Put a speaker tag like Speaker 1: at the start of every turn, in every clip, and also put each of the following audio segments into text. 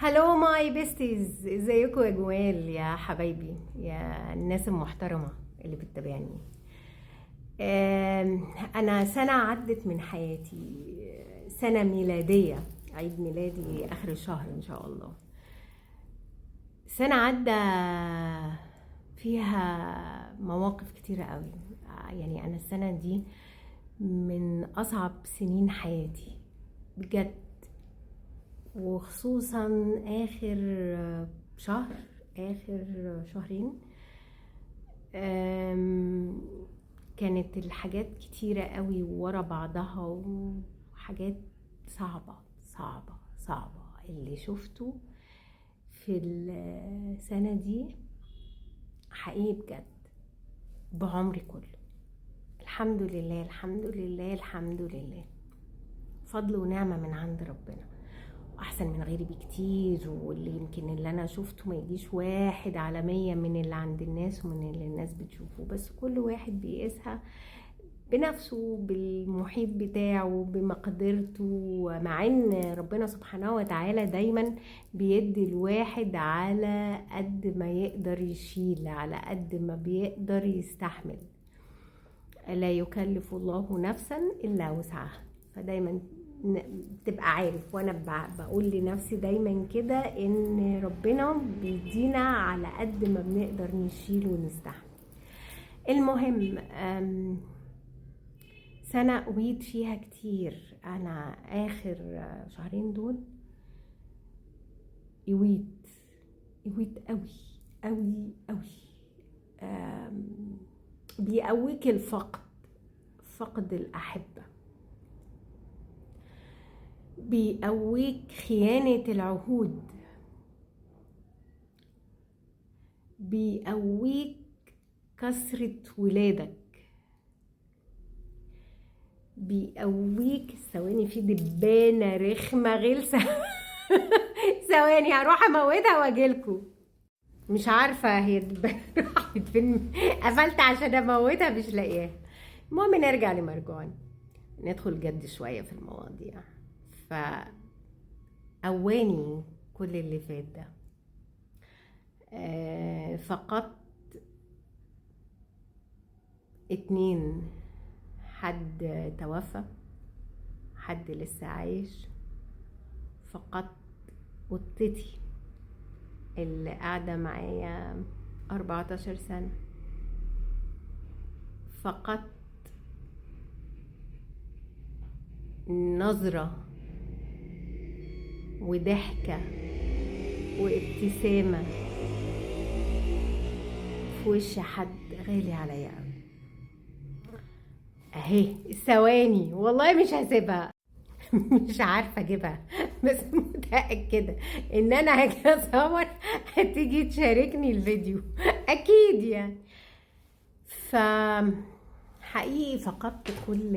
Speaker 1: هلو ماي بيستيز، ازيكم يا جمال يا حبايبي يا الناس المحترمة اللي بتتابعني. انا سنة عدت من حياتي، سنة ميلادية، عيد ميلادي اخر الشهر ان شاء الله. سنة عدى فيها مواقف كتيرة قوي. يعني انا السنة دي من اصعب سنين حياتي بجد، وخصوصا اخر شهر، اخر شهرين. أم، كانت الحاجات كتيرة قوي ورا بعضها، وحاجات صعبة صعبة صعبة اللي شفته في السنة دي حقيقي بجد بعمري كله. الحمد لله الحمد لله الحمد لله، فضل ونعمة من عند ربنا، احسن من غيري بكتير. واللي يمكن اللي انا شفته ما يجيش 1/100 من اللي عند الناس ومن اللي الناس بتشوفه، بس كل واحد بيقيسها بنفسه، بالمحيط بتاعه، بمقدرته. مع ان ربنا سبحانه وتعالى دايما بيدي الواحد على قد ما يقدر يشيل، على قد ما بيقدر يستحمل. لا يكلف الله نفسا الا وسعها. فدايما تبقى عارف، وانا بقول لنفسي دايما كده ان ربنا بيدينا على قد ما بنقدر نشيل ونستحمل. المهم، سنة قويت فيها كتير. انا اخر شهرين دول قويت قوي قوي قوي. بيقويك الفقد، فقد الأحبة، بيقويك خيانة العهود، بيقويك كسرة ولادك، بيقويك ثواني في دبانة رخمة غلسة ثواني هروح اموتها واجيلكوا. مش عارفة هي الدبانة راحت فين، قفلت عشان اموتها مش لاقياها. المهم نرجع لمرجوعنا، ندخل جد شوية في المواضيع. فأواني كل اللي فات ده، فقدت 2، حد توفى، حد لسه عايش. فقدت قطتي اللي قاعدة معايا 14 سنة. فقدت نظرة وضحكة وابتسامة في وش حد غالي عليا قوي. اهي الثواني والله مش هسيبها مش عارفة اجيبها، بس متأكدة ان انا هاجي اصور هتيجي تشاركني الفيديو اكيد يعني. ف حقيقي فقدت كل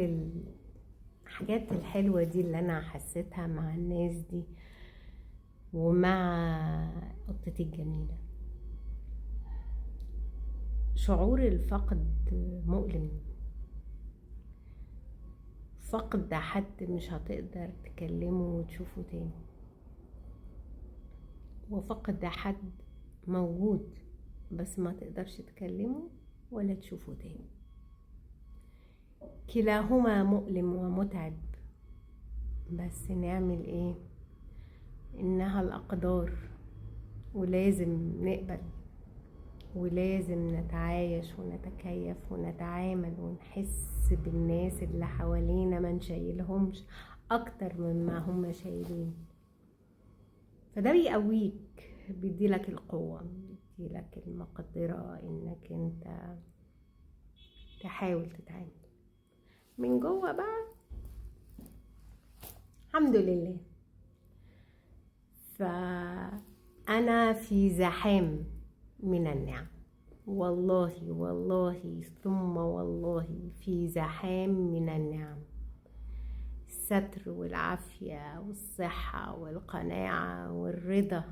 Speaker 1: الحاجات الحلوة دي اللي انا حسيتها مع الناس دي ومع قطتي الجميلة. شعور الفقد مؤلم، فقد حد مش هتقدر تكلمه وتشوفه تاني، وفقد حد موجود بس ما تقدرش تكلمه ولا تشوفه تاني. كلاهما مؤلم ومتعب، بس نعمل ايه؟ انها الاقدار، ولازم نقبل، ولازم نتعايش ونتكيف ونتعامل ونحس بالناس اللي حوالينا، ما نشيلهمش اكتر مما هم شايلين. فده بيقويك، بيديلك القوة، بيديلك المقدرة انك انت تحاول تتعامل من جوه بقى. الحمد لله. فأنا في زحام من النعم، والله والله ثم والله في زحام من النعم. الستر والعافية والصحة والقناعة والرضا،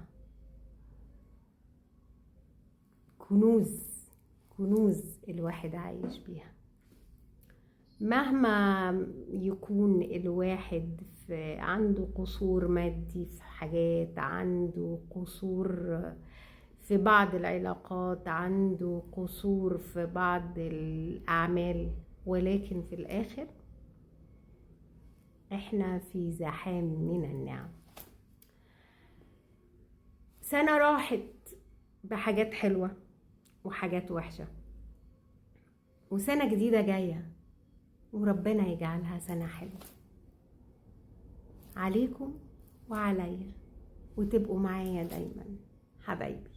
Speaker 1: كنوز، كنوز الواحد عايش بيها. مهما يكون الواحد في عنده قصور مادي في حاجات، عنده قصور في بعض العلاقات، عنده قصور في بعض الأعمال، ولكن في الآخر احنا في زحام من النعم. سنة راحت بحاجات حلوة وحاجات وحشة، وسنة جديدة جاية، وربنا يجعلها سنة حلوة عليكم وعليا، وتبقوا معايا دايما حبايبي.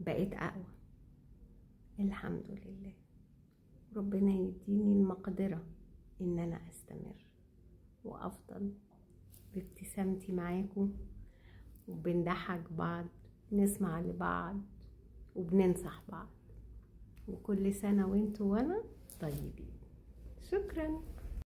Speaker 1: بقيت أقوى الحمد لله، ربنا يديني المقدرة إن أنا أستمر وأفضل بابتسامتي معاكم، وبنضحك بعض، نسمع لبعض، وبننصح بعض. وكل سنة وانتوا وانا طيبين. شكرا.